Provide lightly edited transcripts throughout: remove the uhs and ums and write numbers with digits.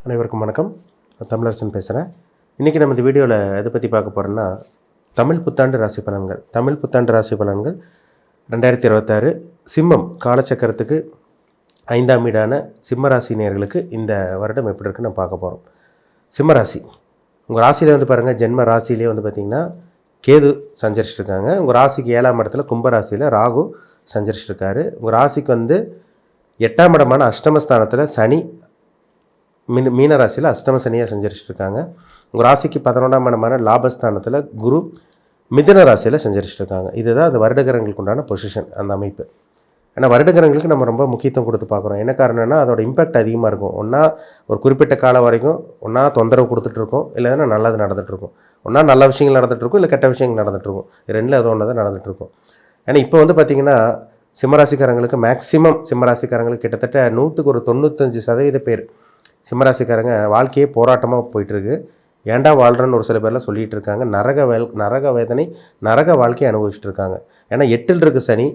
அனைவருக்கும் வணக்கம். நான் தமிழரசன் பேசுகிறேன். இன்றைக்கி நம்ம இந்த வீடியோவில் எதை பற்றி பார்க்க போகிறோன்னா, தமிழ் புத்தாண்டு ராசி பலன்கள். தமிழ் புத்தாண்டு ராசி பலன்கள் 2026 சிம்மம் காலச்சக்கரத்துக்கு 5ஆம் வீடான சிம்ம ராசி நேயர்களுக்கு இந்த வருடம் எப்படி இருக்குன்னு நம்ம பார்க்க போகிறோம். சிம்ம ராசி, உங்கள் ராசியில் வந்து பாருங்கள், ஜென்ம ராசியிலே வந்து பார்த்திங்கன்னா கேது சஞ்சரிச்சிட்ருக்காங்க. உங்கள் ராசிக்கு 7ஆம் இடத்துல கும்ப ராசியில் ராகு சஞ்சரிச்சிட்ருக்காரு. உங்கள் ராசிக்கு வந்து 8ஆம் இடமான அஷ்டமஸ்தானத்தில் சனி மீன ராசியில் அஷ்டம சனியாக செஞ்சரிச்சிட்ருக்காங்க. உங்கள் ராசிக்கு 11ஆம் இடமான லாபஸ்தானத்தில் குரு மிதுன ராசியில் செஞ்சரிச்சிட்ருக்காங்க. இதுதான் அந்த வருடகிரகங்களுக்கு உண்டான பொசிஷன், அந்த அமைப்பு. ஏன்னா வருடகிரகங்களுக்கு நம்ம ரொம்ப முக்கியத்துவம் கொடுத்து பார்க்குறோம். என்ன காரணம்னா அதோட இம்பேக்ட் அதிகமாக இருக்கும். ஒன்றா ஒரு குறிப்பிட்ட காலம் வரைக்கும் ஒன்றா தொந்தரவு கொடுத்துட்ருக்கோம், இல்லைன்னா நல்லது நடந்துகிட்ருக்கும். ஒன்றா நல்ல விஷயங்கள் நடந்துகிட்ருக்கும், இல்லை கெட்ட விஷயங்கள் நடந்துகிட்ருக்கும். ரெண்டில் அது ஒன்று தான் நடந்துகிட்ருக்கும். ஏன்னா இப்போ வந்து பார்த்திங்கன்னா சிம்மராசிக்காரங்களுக்கு மேக்ஸிமம் சிம்மராசிக்காரங்களுக்கு கிட்டத்தட்ட 95% பேர் சிம்மராசிக்காரங்க வாழ்க்கையே போராட்டமாக போயிட்டுருக்கு. ஏண்டா வாழ்கிறன்னு ஒரு சில பேர்லாம் சொல்லிகிட்டு இருக்காங்க. நரக வேதனை, நரக வாழ்க்கையை அனுபவிச்சுட்டு இருக்காங்க. ஏன்னா 8ல் இருக்க சனி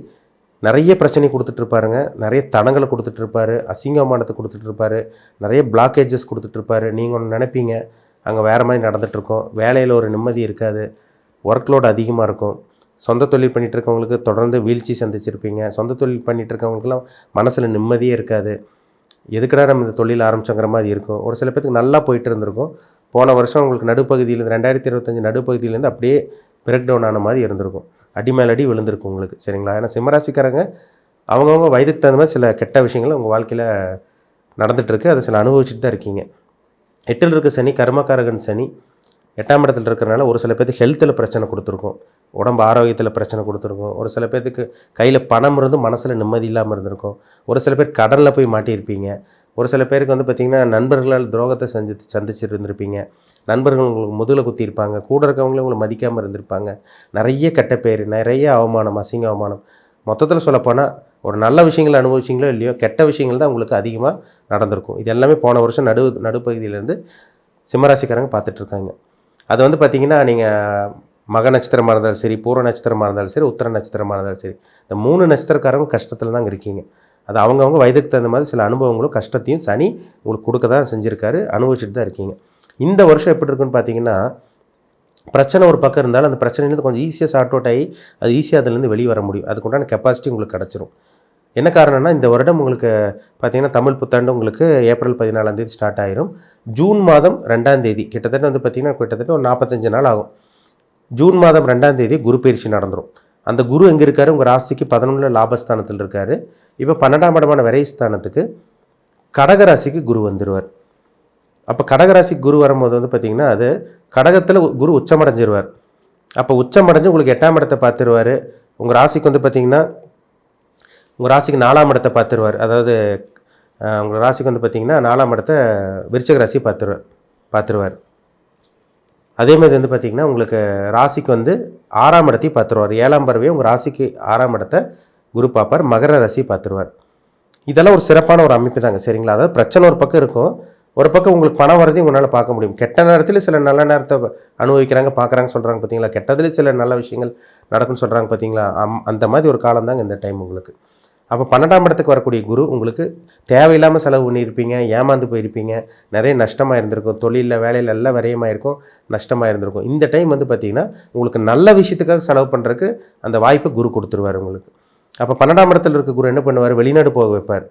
நிறைய பிரச்சனை கொடுத்துட்ருப்பாருங்க, நிறைய தடங்களை கொடுத்துட்ருப்பாரு, அசிங்கமானத்தை கொடுத்துட்ருப்பாரு, நிறைய பிளாக்கேஜஸ் கொடுத்துட்ருப்பாரு. நீங்கள் ஒன்று நினைப்பீங்க, அங்கே வேறு மாதிரி நடந்துகிட்ருக்கோம், வேலையில் ஒரு நிம்மதி இருக்காது, ஒர்க் லோடு அதிகமாக இருக்கும். சொந்த தொழில் பண்ணிகிட்டு இருக்கவங்களுக்கு தொடர்ந்து வீழ்ச்சி சந்திச்சிருப்பீங்க. சொந்த தொழில் பண்ணிகிட்டு இருக்கவங்களுக்குலாம் மனசில் நிம்மதியே இருக்காது. எதுக்கடா நம்ம இந்த தொழில் ஆரம்பிச்சோங்கிற மாதிரி இருக்கும். ஒரு சில பேருக்கு நல்லா போயிட்டு இருந்திருக்கும். போன வருஷம் உங்களுக்கு நடுப்பகுதியிலேருந்து 2025 நடுப்பகுதியிலேருந்து அப்படியே பிரேக் டவுன் ஆன மாதிரி இருந்திருக்கும். அடி மேல் அடி விழுந்திருக்கும் உங்களுக்கு, சரிங்களா? ஏன்னா சிம்மராசிக்காரங்க அவங்கவுங்க வயதுக்கு தகுந்த மாதிரி சில கெட்ட விஷயங்கள் உங்கள் வாழ்க்கையில் நடந்துகிட்ருக்கு. அதை சில அனுபவிச்சுட்டு தான் இருக்கீங்க. 8ல் இருக்க சனி கர்மகாரகன் சனி 8ஆம் இடத்துல இருக்கிறனால ஒரு சில பேருக்கு ஹெல்த்தில் பிரச்சனை கொடுத்துருக்கும், உடம்பு ஆரோக்கியத்தில் பிரச்சனை கொடுத்துருக்கும். ஒரு சில பேர்த்துக்கு கையில் பணம் இருந்து மனசில் நிம்மதி இல்லாமல் இருந்திருக்கும். ஒரு சில பேர் கடனில் போய் மாட்டியிருப்பீங்க. ஒரு சில பேருக்கு வந்து பார்த்திங்கன்னா நண்பர்களால் துரோகத்தை சந்திச்சுட்டு இருந்திருப்பீங்க. நண்பர்கள் உங்களுக்கு முதுகில் குத்தியிருப்பாங்க. கூட இருக்கவங்களே உங்களை மதிக்காமல் இருந்திருப்பாங்க. நிறைய கெட்ட பேர், நிறைய அவமானம், அசிங்க அவமானம். மொத்தத்தில் சொல்லப்போனால் ஒரு நல்ல விஷயங்கள் அனுபவிச்சிங்களோ இல்லையோ, கெட்ட விஷயங்கள் தான் உங்களுக்கு அதிகமாக நடந்திருக்கும். இது எல்லாமே போன வருஷம் நடுப்பகுதியிலேருந்து சிம்மராசிக்காரங்க பார்த்துட்ருக்காங்க. அது வந்து பார்த்திங்கன்னா நீங்கள் மக நட்சத்திரமாக இருந்தாலும் சரி, பூர்வ நட்சத்திரமாக இருந்தாலும் சரி, உத்தர நட்சத்திரமாக இருந்தாலும் சரி, இந்த 3 நட்சத்திரக்காரங்க கஷ்டத்தில் தான் இருக்கீங்க. அது அவங்கவுங்க வயதுக்கு தகுந்த மாதிரி சில அனுபவங்களும் கஷ்டத்தையும் சனி உங்களுக்கு கொடுக்க தான் செஞ்சுருக்காரு, அனுபவிச்சுட்டு தான் இருக்கீங்க. இந்த வருஷம் எப்படி இருக்குன்னு பார்த்தீங்கன்னா, பிரச்சனை ஒரு பக்கம் இருந்தாலும் அந்த பிரச்சனையிலேருந்து கொஞ்சம் ஈஸியாக சார்ட் அவுட் ஆகி அது ஈஸியாக அதுலேருந்து வெளியே வர முடியும். அதுக்குண்டான கெப்பாசிட்டி உங்களுக்கு கிடச்சிரும். என்ன காரணம்னா இந்த வருடம் உங்களுக்கு பார்த்திங்கன்னா தமிழ் புத்தாண்டு உங்களுக்கு ஏப்ரல் 14ஆம் தேதி ஸ்டார்ட் ஆயிரும். ஜூன் மாதம் 2ஆம் தேதி கிட்டத்தட்ட வந்து பார்த்திங்கன்னா கிட்டத்தட்ட ஒரு 45 நாள் ஆகும். ஜூன் மாதம் 2ஆம் தேதி குரு பயிற்சி நடந்துடும். அந்த குரு எங்கே இருக்கார்? உங்கள் ராசிக்கு 11 லாபஸ்தானத்தில் இருக்கார். இப்போ 12ஆம் இடமான விரைஸ்தானத்துக்கு கடகராசிக்கு குரு வந்துடுவார். அப்போ கடகராசிக்கு குரு வரும்போது வந்து பார்த்திங்கன்னா அது கடகத்தில் குரு உச்சமடைஞ்சிருவார். அப்போ உச்சமடைஞ்சு உங்களுக்கு 8ஆம் இடத்தை பார்த்துருவார். உங்கள் ராசிக்கு வந்து பார்த்திங்கன்னா உங்கள் ராசிக்கு 4ஆம் இடத்தை பார்த்துருவார். அதாவது உங்கள் ராசிக்கு வந்து பார்த்திங்கன்னா 4ஆம் இடத்தை விருச்சிக ராசி பார்த்துருவார். அதே மாதிரி வந்து பார்த்திங்கன்னா உங்களுக்கு ராசிக்கு வந்து 6ஆம் இடத்தையும் பார்த்துருவார். 7ஆம் பறவையும் உங்கள் ராசிக்கு 6ஆம் இடத்தை குரு பார்ப்பார். மகர ராசி பார்த்துருவார். இதெல்லாம் ஒரு சிறப்பான ஒரு அமைப்பு தாங்க, சரிங்களா? அதாவது பிரச்சனை ஒரு பக்கம் இருக்கும், ஒரு பக்கம் உங்களுக்கு பணம் வரதையும் உங்களால் பார்க்க முடியும். கெட்ட நேரத்தில் சில நல்ல நேரத்தை அனுபவிக்கிறாங்க, பார்க்குறாங்க, சொல்கிறாங்க பார்த்தீங்களா? கெட்டதில் சில நல்ல விஷயங்கள் நடக்குன்னு சொல்கிறாங்க பார்த்தீங்களா? அந்த மாதிரி ஒரு காலம் தாங்க இந்த டைம் உங்களுக்கு. அப்போ 12ஆம் இடத்துக்கு வரக்கூடிய குரு உங்களுக்கு தேவையில்லாமல் செலவு பண்ணியிருப்பீங்க, ஏமாந்து போயிருப்பீங்க, நிறைய நஷ்டமாக இருந்திருக்கும், தொழிலில் வேலையில் எல்லாம் விரயமாக இருக்கும், நஷ்டமாக இருந்திருக்கும். இந்த டைம் வந்து பார்த்திங்கன்னா உங்களுக்கு நல்ல விஷயத்துக்காக செலவு பண்ணுறதுக்கு அந்த வாய்ப்பை குரு கொடுத்துருவார் உங்களுக்கு. அப்போ 12ஆம் இடத்துல இருக்க குரு என்ன பண்ணுவார்? வெளிநாடு போக வைப்பார்,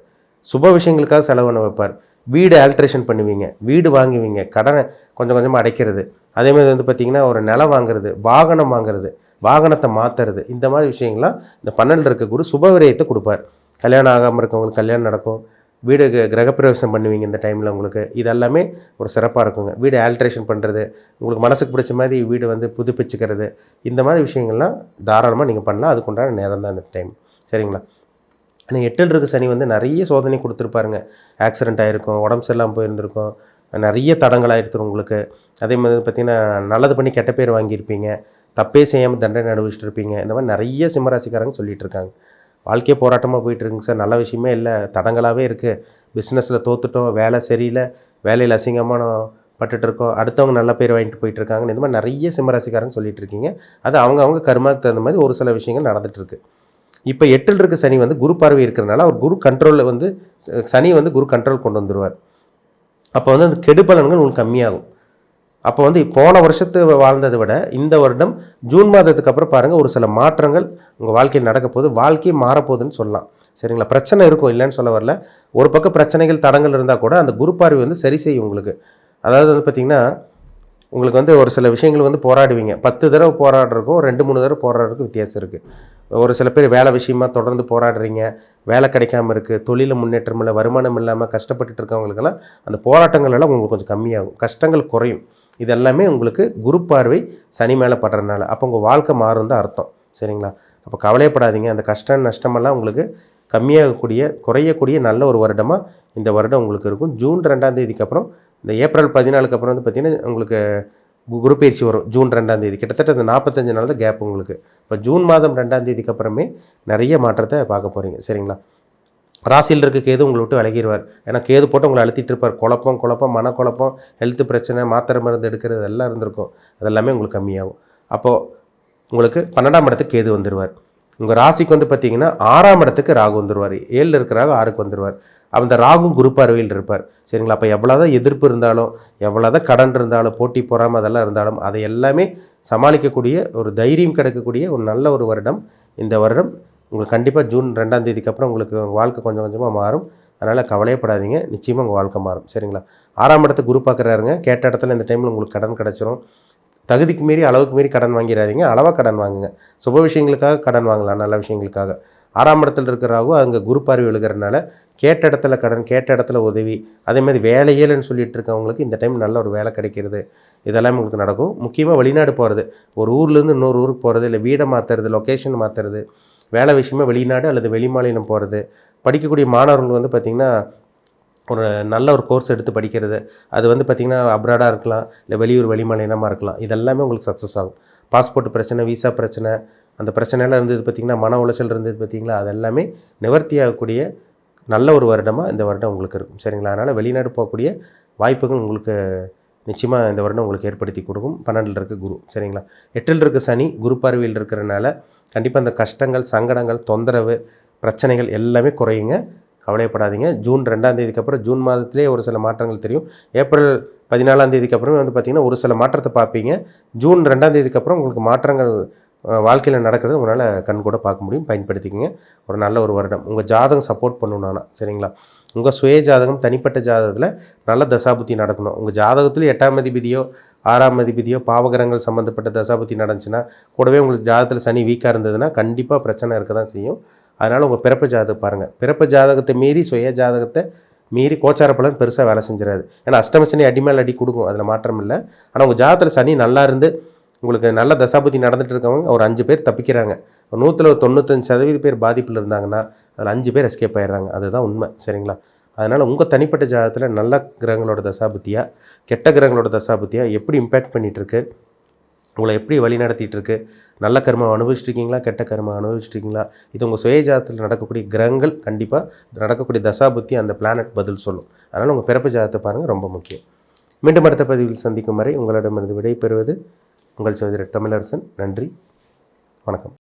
சுப விஷயங்களுக்காக செலவு பண்ண வைப்பார், வீடு ஆல்ட்ரேஷன் பண்ணுவீங்க, வீடு வாங்குவீங்க, கடனை கொஞ்சம் கொஞ்சமாக அடைக்கிறது, அதேமாதிரி வந்து பார்த்திங்கன்னா ஒரு நிலம் வாங்குறது, வாகனம் வாங்குறது, வாகனத்தை மாற்றுறது, இந்த மாதிரி விஷயங்கள்லாம் இந்த 12 இருக்க குரு சுப விரயத்தை கொடுப்பார். கல்யாணம் ஆகாமல் இருக்கவங்களுக்கு கல்யாணம் நடக்கும், வீடு கிரகப்பிரவேசம் பண்ணுவீங்க இந்த டைமில் உங்களுக்கு. இதெல்லாமே ஒரு சிறப்பாக இருக்குங்க. வீடு ஆல்ட்ரேஷன் பண்ணுறது, உங்களுக்கு மனசுக்கு பிடிச்ச மாதிரி வீடு வந்து புதுப்பிச்சுக்கிறது, இந்த மாதிரி விஷயங்கள்லாம் தாராளமாக நீங்கள் பண்ணலாம். அதுக்குண்டான நேரம் தான் இந்த டைம், சரிங்களா? ஆனால் 8ல் இருக்க சனி வந்து நிறைய சோதனை கொடுத்துருப்பாருங்க. ஆக்சிடென்ட் ஆகிருக்கும், உடம்பு சரியில்லாமல் போயிருந்திருக்கும், நிறைய தடங்கள் ஆகிருக்கும் உங்களுக்கு. அதே மாதிரி பார்த்திங்கன்னா நல்லது பண்ணி கெட்ட பேர் வாங்கியிருப்பீங்க, தப்பே செய்யாமல் தண்டனை அனுபவிச்சுட்டு இருப்பீங்க. இந்த மாதிரி நிறைய சிம்மராசிக்காரங்க சொல்லிகிட்டு இருக்காங்க. வாழ்க்கையே போராட்டமாக போயிட்டுருக்குங்க சார், நல்ல விஷயமே இல்லை, தடங்களாகவே இருக்குது, பிஸ்னஸில் தோற்றுட்டோம், வேலை சரியில்லை, வேலையில் அசிங்கமான பட்டுட்ருக்கோம், அடுத்தவங்க நல்ல பேர் வாங்கிட்டு போயிட்டுருக்காங்கன்னு இந்த மாதிரி நிறைய சிம்மராசிக்காரங்க சொல்லிகிட்டு இருக்கீங்க. அது அவங்க கர்மாவுக்கு தகுந்த மாதிரி ஒரு சில விஷயங்கள் நடந்துகிட்ருக்கு. இப்போ 8ல் இருக்க சனி வந்து குரு பார்வை இருக்கிறனால அவர் குரு கண்ட்ரோலில் வந்து சனி வந்து குரு கண்ட்ரோல் கொண்டு வந்துடுவார். அப்போ வந்து அந்த கெடு பலன்கள் உங்களுக்கு கம்மியாகும். அப்போ வந்து போன வருஷத்து வாழ்ந்ததை விட இந்த வருடம் ஜூன் மாதத்துக்கு அப்புறம் பாருங்கள் ஒரு சில மாற்றங்கள் உங்கள் வாழ்க்கையில் நடக்க போகுது. வாழ்க்கை மாறப்போகுதுன்னு சொல்லலாம். சரிங்களா? பிரச்சனை இருக்கும், இல்லைன்னு சொல்ல வரல. ஒரு பக்கம் பிரச்சனைகள் தடங்கள் இருந்தால் கூட அந்த குரு பார்வை வந்து சரி செய்யும் உங்களுக்கு. அதாவது வந்து பார்த்திங்கன்னா உங்களுக்கு வந்து ஒரு சில விஷயங்கள் வந்து போராடுவீங்க. 10 தடவை போராடுறதுக்கும் 2-3 தடவை போராடுறதுக்கும் வித்தியாசம் இருக்குது. ஒரு சில பேர் வேலை விஷயமா தொடர்ந்து போராடுறீங்க, வேலை கிடைக்காம இருக்குது, தொழிலில் முன்னேற்றம் இல்லை, வருமானம் இல்லாமல் கஷ்டப்பட்டுட்டு இருக்கவங்களுக்கெல்லாம் அந்த போராட்டங்கள் எல்லாம் உங்களுக்கு கொஞ்சம் கம்மியாகும், கஷ்டங்கள் குறையும். இது எல்லாமே உங்களுக்கு குரு பார்வை சனி மேலே படுறதுனால. அப்போ உங்கள் வாழ்க்கை மாறும் தான் அர்த்தம். சரிங்களா? அப்போ கவலைப்படாதீங்க. அந்த கஷ்டம் நஷ்டமெல்லாம் உங்களுக்கு கம்மியாகக்கூடிய குறையக்கூடிய நல்ல ஒரு வருடமாக இந்த வருடம் உங்களுக்கு இருக்கும். ஜூன் 2ஆம் தேதிக்கு அப்புறம் இந்த ஏப்ரல் 14க்கு அப்புறம் வந்து பார்த்திங்கன்னா உங்களுக்கு குரு பயிற்சி வரும். ஜூன் 2ஆம் தேதி கிட்டத்தட்ட இந்த 45 நாள் தான் கேப் உங்களுக்கு. இப்போ ஜூன் மாதம் 2ஆம் தேதிக்கு அப்புறமே நிறைய மாற்றத்தை பார்க்க போகிறீங்க. சரிங்களா? ராசியில் இருக்க கேது உங்களை விட்டு விலகிடுவார். ஏன்னா கேது போட்டு உங்களை அழுத்திட்டு இருப்பார். குழப்பம் மனக்குழப்பம், ஹெல்த்து பிரச்சனை, மாத்திரை மருந்து எடுக்கிறது எல்லாம் இருந்திருக்கும். அதெல்லாமே உங்களுக்கு கம்மியாகும். அப்போது உங்களுக்கு 12ஆம் இடத்துக்கு கேது வந்துடுவார். உங்கள் ராசிக்கு வந்து பார்த்திங்கன்னா 6ஆம் இடத்துக்கு ராகு வந்துடுவார். 7ல் இருக்கிற ராகு 6க்கு வந்துடுவார். அந்த ராகும் குரு பார்வையில் இருப்பார். சரிங்களா? அப்போ எவ்வளோதான் எதிர்ப்பு இருந்தாலும், எவ்வளோதான் கடன் இருந்தாலும், போட்டி பொறாமல் அதெல்லாம் இருந்தாலும், அதை எல்லாமே சமாளிக்கக்கூடிய ஒரு தைரியம் கிடைக்கக்கூடிய ஒரு நல்ல ஒரு வருடம் இந்த வருடம். உங்களுக்கு கண்டிப்பாக ஜூன் 2ஆம் தேதிக்கு அப்புறம் உங்களுக்கு வாழ்க்கை கொஞ்சம் கொஞ்சமாக மாறும். அதனால் கவலையப்படாதீங்க, நிச்சயமாக உங்கள் வாழ்க்கை மாறும். சரிங்களா? 6ஆம் இடத்துக்கு குரு பார்க்குறாருங்க. கேட்ட இடத்துல இந்த டைமில் உங்களுக்கு கடன் கிடச்சிரும். தகுதிக்கு மீறி அளவுக்கு மீறி கடன் வாங்கிடாதீங்க, அளவாக கடன் வாங்குங்க. சுப விஷயங்களுக்காக கடன் வாங்கலாம், நல்ல விஷயங்களுக்காக. 6ஆம் இடத்துல இருக்கிறாவோ அங்கே குரு பார்வை விழுகிறதுனால கேட்ட இடத்துல கடன், கேட்ட இடத்துல உதவி, அதேமாதிரி வேலையேன்னு சொல்லிட்டு இருக்கவங்களுக்கு இந்த டைம் நல்ல ஒரு வேலை கிடைக்கிறது, இதெல்லாமே உங்களுக்கு நடக்கும். முக்கியமாக வெளிநாடு போகிறது, ஒரு ஊர்லேருந்து இன்னொரு ஊருக்கு போகிறது, இல்லை வீடை மாற்றுறது, லொக்கேஷன் மாற்றுறது, வேலை விஷயமா வெளிநாடு அல்லது வெளிமாநிலம் போகிறது, படிக்கக்கூடிய மாணவர்கள் வந்து பார்த்திங்கன்னா ஒரு நல்ல ஒரு கோர்ஸ் எடுத்து படிக்கிறது, அது வந்து பார்த்திங்கன்னா அப்ராடாக இருக்கலாம், இல்லை வெளியூர் வெளிமாநிலமாக இருக்கலாம், இதெல்லாமே உங்களுக்கு சக்ஸஸ் ஆகும். பாஸ்போர்ட் பிரச்சனை, விசா பிரச்சனை, அந்த பிரச்சனைலாம் இருந்தது பார்த்திங்கன்னா, மன உளைச்சல் இருந்தது பார்த்திங்களா, அதெல்லாமே நிவர்த்தி ஆகக்கூடிய நல்ல ஒரு வருடமாக இந்த வருடம் உங்களுக்கு இருக்கும். சரிங்களா? அதனால் வெளிநாடு போகக்கூடிய வாய்ப்புகள் உங்களுக்கு நிச்சயமாக இந்த வருடம் உங்களுக்கு ஏற்படுத்தி கொடுக்கும். 12ல் இருக்க குரு. சரிங்களா? 8ல் இருக்க சனி குரு பார்வையில் இருக்கிறனால கண்டிப்பாக அந்த கஷ்டங்கள், சங்கடங்கள், தொந்தரவு, பிரச்சனைகள் எல்லாமே குறையுங்க. கவலைப்படாதீங்க. ஜூன் 2ஆம் தேதிக்கு அப்புறம் ஜூன் மாதத்திலே ஒரு சில மாற்றங்கள் தெரியும். ஏப்ரல் 14ஆம் தேதிக்கு அப்புறம் வந்து பார்த்திங்கன்னா ஒரு சில மாற்றத்தை பார்ப்பீங்க. ஜூன் 2ஆம் தேதிக்கு அப்புறம் உங்களுக்கு மாற்றங்கள் வாழ்க்கையில் நடக்கிறது உங்களால் கண் கூட பார்க்க முடியும். பயன்படுத்திக்கங்க. ஒரு நல்ல ஒரு வருடம். உங்கள் ஜாதகம் சப்போர்ட் பண்ணணும்னா, சரிங்களா? உங்கள் சுய ஜாதகம், தனிப்பட்ட ஜாதகத்தில் நல்ல தசாபுத்தி நடக்கணும். உங்கள் ஜாதகத்தில் 8ஆம் அதிபதியோ 6ஆம் அதிபதியோ பாவகிரகங்கள் சம்மந்தப்பட்ட தசாபுத்தி நடந்துச்சுன்னா, கூடவே உங்களுக்கு ஜாதகத்தில் சனி வீக்காக இருந்ததுன்னா கண்டிப்பாக பிரச்சனை இருக்க தான் செய்யும். அதனால் உங்கள் பிறப்பு ஜாதகம் பாருங்கள். பிறப்பு ஜாதகத்தை மீறி சுய ஜாதகத்தை மீறி கோச்சார பலன் பெருசாக வேலை செஞ்சிடாது. ஏன்னா அஷ்டம சனி அடி மேல் அடி கொடுக்கும், அதில் மாற்றம் இல்லை. ஆனால் உங்கள் ஜாதகத்தில் சனி நல்லா இருந்து உங்களுக்கு நல்ல தசாபுத்தி நடந்துகிட்டு இருக்கவங்க ஒரு 5 பேர் தப்பிக்கிறாங்க. 100ல் 95% பேர் பாதிப்பில் இருந்தாங்கன்னா அதில் 5 பேர் எஸ்கேப் ஆயிடுறாங்க. அதுதான் உண்மை. சரிங்களா? அதனால் உங்கள் தனிப்பட்ட ஜாதகத்தில் நல்ல கிரகங்களோட தசாபுத்தியாக, கெட்ட கிரகங்களோட தசாபுத்தியாக எப்படி இம்பேக்ட் பண்ணிகிட்ருக்கு, உங்களை எப்படி வழி நடத்திட்டுருக்கு, நல்ல கர்மம் அனுபவிச்சிட்ருக்கீங்களா, கெட்ட கர்மம் அனுபவிச்சிட்ருக்கீங்களா, இது உங்கள் சுய ஜாதகத்தில் நடக்கக்கூடிய கிரகங்கள் கண்டிப்பாக நடக்கக்கூடிய தசாபுத்தி அந்த பிளானட் பதில் சொல்லும். அதனால் உங்கள் பிறப்பு ஜாதகத்தை பாருங்கள், ரொம்ப முக்கியம். மீண்டும் அடுத்த பதிவில் சந்திக்கும் வரை உங்களிடமிருந்து விடை பெறுவது உங்கள் சகோதரர் தமிழரசன். நன்றி, வணக்கம்.